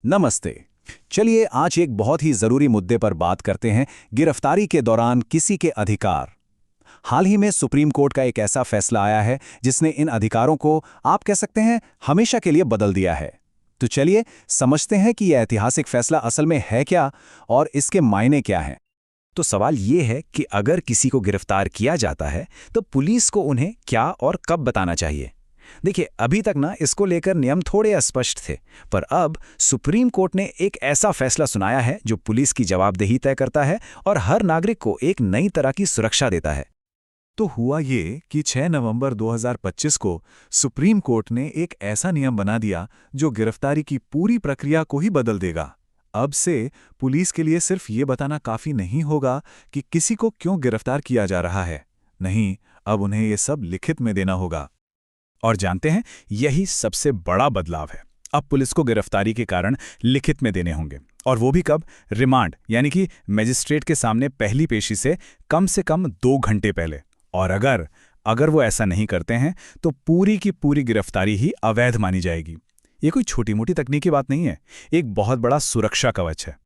नमस्ते। चलिए आज एक बहुत ही जरूरी मुद्दे पर बात करते हैं, गिरफ्तारी के दौरान किसी के अधिकार। हाल ही में सुप्रीम कोर्ट का एक ऐसा फैसला आया है जिसने इन अधिकारों को, आप कह सकते हैं, हमेशा के लिए बदल दिया है। तो चलिए समझते हैं कि यह ऐतिहासिक फैसला असल में है क्या और इसके मायने क्या हैं। तो सवाल ये है कि अगर किसी को गिरफ्तार किया जाता है तो पुलिस को उन्हें क्या और कब बताना चाहिए। देखिए, अभी तक ना इसको लेकर नियम थोड़े अस्पष्ट थे, पर अब सुप्रीम कोर्ट ने एक ऐसा फैसला सुनाया है जो पुलिस की जवाबदेही तय करता है और हर नागरिक को एक नई तरह की सुरक्षा देता है। तो हुआ ये कि 6 नवंबर 2025 को सुप्रीम कोर्ट ने एक ऐसा नियम बना दिया जो गिरफ्तारी की पूरी प्रक्रिया को ही बदल देगा। अब से पुलिस के लिए सिर्फ ये बताना काफी नहीं होगा कि किसी को क्यों गिरफ्तार किया जा रहा है। नहीं, अब उन्हें ये सब लिखित में देना होगा। और जानते हैं, यही सबसे बड़ा बदलाव है। अब पुलिस को गिरफ्तारी के कारण लिखित में देने होंगे, और वो भी कब? रिमांड यानी कि मजिस्ट्रेट के सामने पहली पेशी से कम 2 घंटे पहले। और अगर वो ऐसा नहीं करते हैं तो पूरी की पूरी गिरफ्तारी ही अवैध मानी जाएगी। ये कोई छोटी मोटी तकनीकी बात नहीं है, एक बहुत बड़ा सुरक्षा कवच है।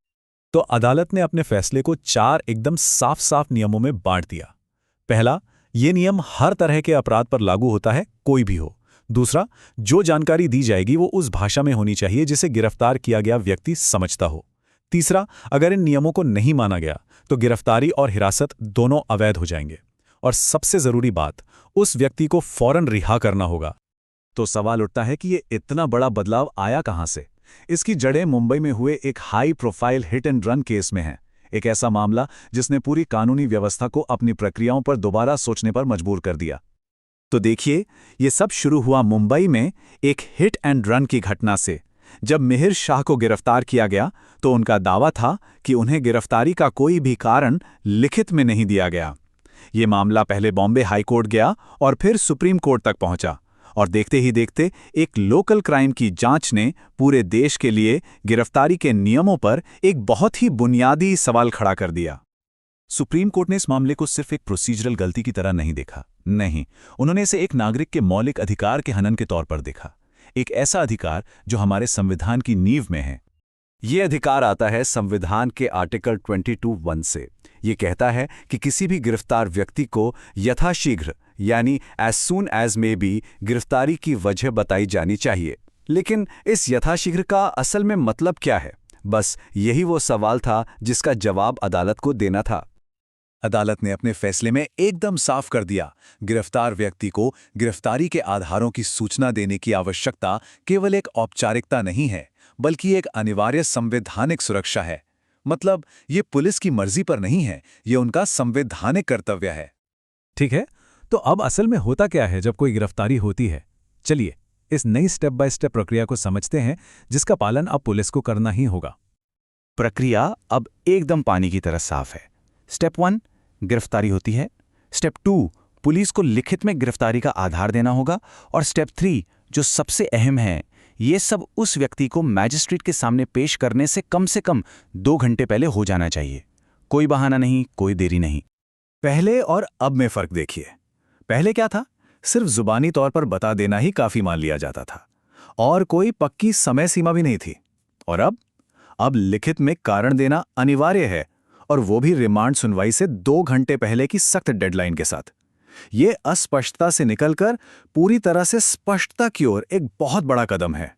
तो अदालत ने अपने फैसले को 4 एकदम साफ साफ नियमों में बांट दिया। पहला, ये नियम हर तरह के अपराध पर लागू होता है, कोई भी हो। दूसरा, जो जानकारी दी जाएगी वो उस भाषा में होनी चाहिए जिसे गिरफ्तार किया गया व्यक्ति समझता हो। तीसरा, अगर इन नियमों को नहीं माना गया तो गिरफ्तारी और हिरासत दोनों अवैध हो जाएंगे। और सबसे जरूरी बात, उस व्यक्ति को फौरन रिहा करना होगा। तो सवाल उठता है कि ये इतना बड़ा बदलाव आया कहां से? इसकी जड़ें मुंबई में हुए एक high profile hit and run case में हैं। एक ऐसा मामला जिसने पूरी कानूनी व्यवस्था को अपनी प्रक्रियाओं पर दोबारा सोचने पर मजबूर कर दिया। तो देखिए, ये सब शुरू हुआ मुंबई में एक हिट एंड रन की घटना से। जब मिहिर शाह को गिरफ्तार किया गया तो उनका दावा था कि उन्हें गिरफ्तारी का कोई भी कारण लिखित में नहीं दिया गया। ये मामला पहले बॉम्बे हाई कोर्ट गया और फिर सुप्रीम कोर्ट तक पहुंचा, और देखते ही देखते एक लोकल क्राइम की जांच ने पूरे देश के लिए गिरफ्तारी के नियमों पर एक बहुत ही बुनियादी सवाल खड़ा कर दिया। सुप्रीम कोर्ट ने इस मामले को सिर्फ एक प्रोसीजरल गलती की तरह नहीं देखा। नहीं, उन्होंने इसे एक नागरिक के मौलिक अधिकार के हनन के तौर पर देखा। एक ऐसा अधिकार जो हमारे संविधान की नींव में है। ये अधिकार आता है संविधान के आर्टिकल 22(1) से। ये कहता है कि किसी भी गिरफ्तार व्यक्ति को यथाशीघ्र यानी as soon as may be गिरफ्तारी की वजह बताई जानी चाहिए। लेकिन इस यथाशीघ्र का असल में मतलब क्या है? बस यही वो सवाल था जिसका जवाब अदालत को देना था। अदालत ने अपने फैसले में एकदम साफ कर दिया, गिरफ्तार व्यक्ति को गिरफ्तारी के आधारों की सूचना देने की आवश्यकता केवल एक औपचारिकता नहीं है, बल्कि एक अनिवार्य संवैधानिक सुरक्षा है। मतलब ये पुलिस की मर्जी पर नहीं है, ये उनका संवैधानिक कर्तव्य है। ठीक है, तो अब असल में होता क्या है जब कोई गिरफ्तारी होती है? चलिए इस नई स्टेप बाय स्टेप प्रक्रिया को समझते हैं, जिसका पालन अब पुलिस को करना ही होगा। प्रक्रिया अब एकदम पानी की तरह साफ है। स्टेप 1, गिरफ्तारी होती है। स्टेप 2, पुलिस को लिखित में गिरफ्तारी का आधार देना होगा। और स्टेप 3, जो सबसे अहम है, ये सब उस व्यक्ति को मैजिस्ट्रेट के सामने पेश करने से कम 2 घंटे पहले हो जाना चाहिए। कोई बहाना नहीं, कोई देरी नहीं। पहले और अब में फर्क देखिए। पहले क्या था? सिर्फ जुबानी तौर पर बता देना ही काफी मान लिया जाता था, और कोई पक्की समय सीमा भी नहीं थी। और अब लिखित में कारण देना अनिवार्य है, और वो भी रिमांड सुनवाई से 2 घंटे पहले की सख्त डेडलाइन के साथ। ये अस्पष्टता से निकलकर पूरी तरह से स्पष्टता की ओर एक बहुत बड़ा कदम है।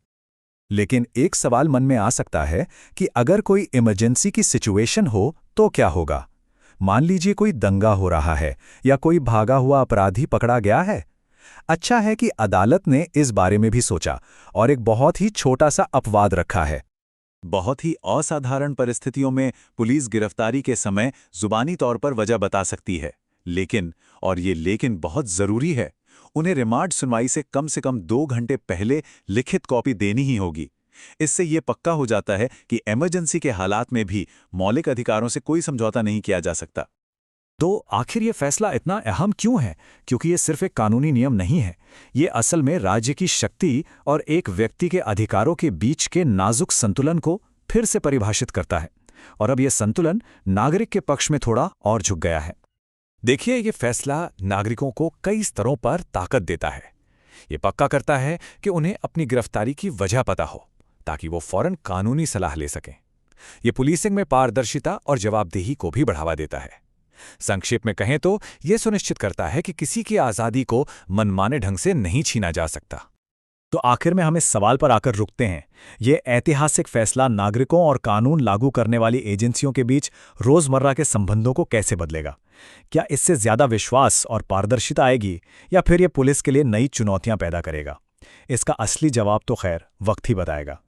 लेकिन एक सवाल मन में आ सकता है कि अगर कोई इमरजेंसी की सिचुएशन हो तो क्या होगा? मान लीजिए कोई दंगा हो रहा है या कोई भागा हुआ अपराधी पकड़ा गया है। अच्छा है कि अदालत ने इस बारे में भी सोचा और एक बहुत ही छोटा सा अपवाद रखा है। बहुत ही असाधारण परिस्थितियों में पुलिस गिरफ्तारी के समय जुबानी तौर पर वजह बता सकती है, लेकिन, और ये लेकिन बहुत जरूरी है, उन्हें रिमांड सुनवाई से कम 2 घंटे पहले लिखित कॉपी देनी ही होगी। इससे ये पक्का हो जाता है कि इमरजेंसी के हालात में भी मौलिक अधिकारों से कोई समझौता नहीं किया जा सकता। तो आखिर ये फैसला इतना अहम क्यों है? क्योंकि ये सिर्फ एक कानूनी नियम नहीं है, ये असल में राज्य की शक्ति और एक व्यक्ति के अधिकारों के बीच के नाजुक संतुलन को फिर से परिभाषित करता है। और अब ये संतुलन नागरिक के पक्ष में थोड़ा और झुक गया है। देखिए, ये फैसला नागरिकों को कई स्तरों पर ताकत देता है। ये पक्का करता है कि उन्हें अपनी गिरफ्तारी की वजह पता हो, ताकि वो फौरन कानूनी सलाह ले सकें। ये पुलिसिंग में पारदर्शिता और जवाबदेही को भी बढ़ावा देता है। संक्षेप में कहें तो ये सुनिश्चित करता है कि किसी की आज़ादी को मनमाने ढंग से नहीं छीना जा सकता। तो आखिर में हम इस सवाल पर आकर रुकते हैं, ये ऐतिहासिक फैसला नागरिकों और कानून लागू करने वाली एजेंसियों के बीच रोजमर्रा के संबंधों को कैसे बदलेगा? क्या इससे ज्यादा विश्वास और पारदर्शिता आएगी, या फिर ये पुलिस के लिए नई चुनौतियां पैदा करेगा? इसका असली जवाब तो खैर वक्त ही बताएगा।